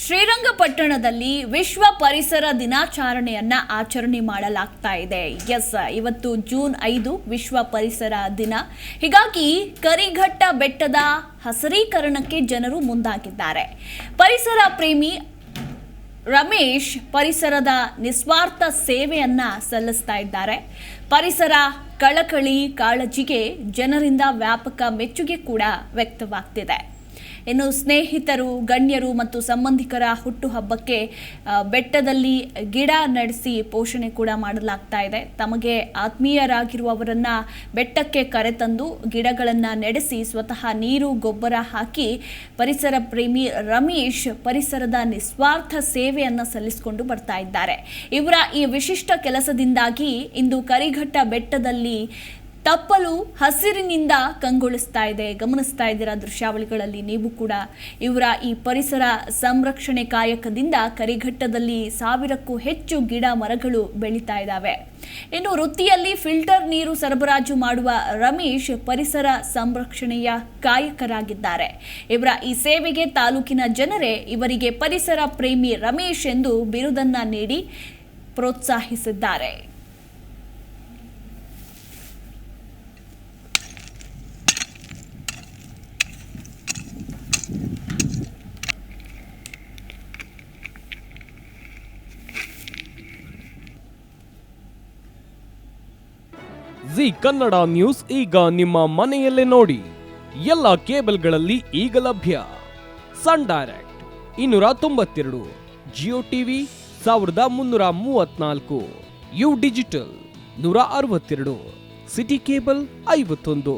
ಶ್ರೀರಂಗಪಟ್ಟಣದಲ್ಲಿ ವಿಶ್ವ ಪರಿಸರ ದಿನಾಚರಣೆಯನ್ನ ಆಚರಣೆ ಮಾಡಲಾಗ್ತಾ ಇದೆ. ಇವತ್ತು ಜೂನ್ 5 ವಿಶ್ವ ಪರಿಸರ ದಿನ. ಹೀಗಾಗಿ ಕರಿಘಟ್ಟ ಬೆಟ್ಟದ ಹಸಿರೀಕರಣಕ್ಕೆ ಜನರು ಮುಂದಾಗಿದ್ದಾರೆ. ಪರಿಸರ ಪ್ರೇಮಿ ರಮೇಶ್ ಪರಿಸರದ ನಿಸ್ವಾರ್ಥ ಸೇವೆಯನ್ನ ಸಲ್ಲಿಸ್ತಾ ಇದ್ದಾರೆ. ಪರಿಸರ ಕಳಕಳಿ ಕಾಳಜಿಗೆ ಜನರಿಂದ ವ್ಯಾಪಕ ಮೆಚ್ಚುಗೆ ಕೂಡ ವ್ಯಕ್ತವಾಗ್ತಿದೆ. ಇನ್ನು ಸ್ನೇಹಿತರು, ಗಣ್ಯರು ಮತ್ತು ಸಂಬಂಧಿಕರ ಹುಟ್ಟುಹಬ್ಬಕ್ಕೆ ಬೆಟ್ಟದಲ್ಲಿ ಗಿಡ ನಡೆಸಿ ಪೋಷಣೆ ಕೂಡ ಮಾಡಲಾಗ್ತಾ ಇದೆ. ತಮಗೆ ಆತ್ಮೀಯರಾಗಿರುವವರನ್ನ ಬೆಟ್ಟಕ್ಕೆ ಕರೆತಂದು ಗಿಡಗಳನ್ನು ನಡೆಸಿ ಸ್ವತಃ ನೀರು ಗೊಬ್ಬರ ಹಾಕಿ ಪರಿಸರ ಪ್ರೇಮಿ ರಮೇಶ್ ಪರಿಸರದ ನಿಸ್ವಾರ್ಥ ಸೇವೆಯನ್ನು ಸಲ್ಲಿಸಿಕೊಂಡು ಬರ್ತಾ ಇದ್ದಾರೆ. ಇವರ ಈ ವಿಶಿಷ್ಟ ಕೆಲಸದಿಂದಾಗಿ ಇಂದು ಕರಿಘಟ್ಟ ಬೆಟ್ಟದಲ್ಲಿ ತಪ್ಪಲು ಹಸಿರಿನಿಂದ ಕಂಗೊಳಿಸ್ತಾ ಇದೆ. ಗಮನಿಸ್ತಾ ಇದ್ದೀರಾ ದೃಶ್ಯಾವಳಿಗಳಲ್ಲಿ ನೀವು ಕೂಡ. ಇವರ ಈ ಪರಿಸರ ಸಂರಕ್ಷಣೆ ಕಾಯಕದಿಂದ ಕರಿಘಟ್ಟದಲ್ಲಿ 1000ಕ್ಕೂ ಹೆಚ್ಚು ಗಿಡ ಮರಗಳು ಬೆಳೀತಾ ಇದ್ದಾವೆ. ಇನ್ನು ವೃತ್ತಿಯಲ್ಲಿ ಫಿಲ್ಟರ್ ನೀರು ಸರಬರಾಜು ಮಾಡುವ ರಮೇಶ್ ಪರಿಸರ ಸಂರಕ್ಷಣೆಯ ಕಾಯಕರಾಗಿದ್ದಾರೆ. ಇವರ ಈ ಸೇವೆಗೆ ತಾಲೂಕಿನ ಜನರೇ ಇವರಿಗೆ ಪರಿಸರ ಪ್ರೇಮಿ ರಮೇಶ್ ಎಂದು ಬಿರುದನ್ನ ನೀಡಿ ಪ್ರೋತ್ಸಾಹಿಸಿದ್ದಾರೆ. ಜಿ ಕನ್ನಡ ನ್ಯೂಸ್ ಈಗ ನಿಮ್ಮ ಮನೆಯಲ್ಲೇ ನೋಡಿ. ಎಲ್ಲ ಕೇಬಲ್ಗಳಲ್ಲಿ ಈಗ ಲಭ್ಯ. Sun Direct 292, Jio TV 1334, U digital 162, city cable 51,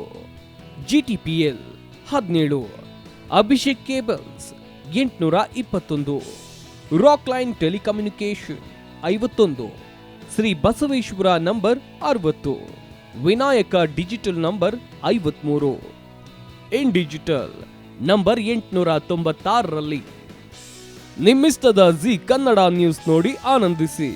GTPL 17, Abhishek cables 821, rock line telecommunication 51, Shri Basaveshwara number 60, Vinayaka digital number 53, in digital number 896ರಲ್ಲಿ ನಿಮ್ಮಿಸ್ತದ ಜಿ ಕನ್ನಡ ನ್ಯೂಸ್ ನೋಡಿ ಆನಂದಿಸಿ.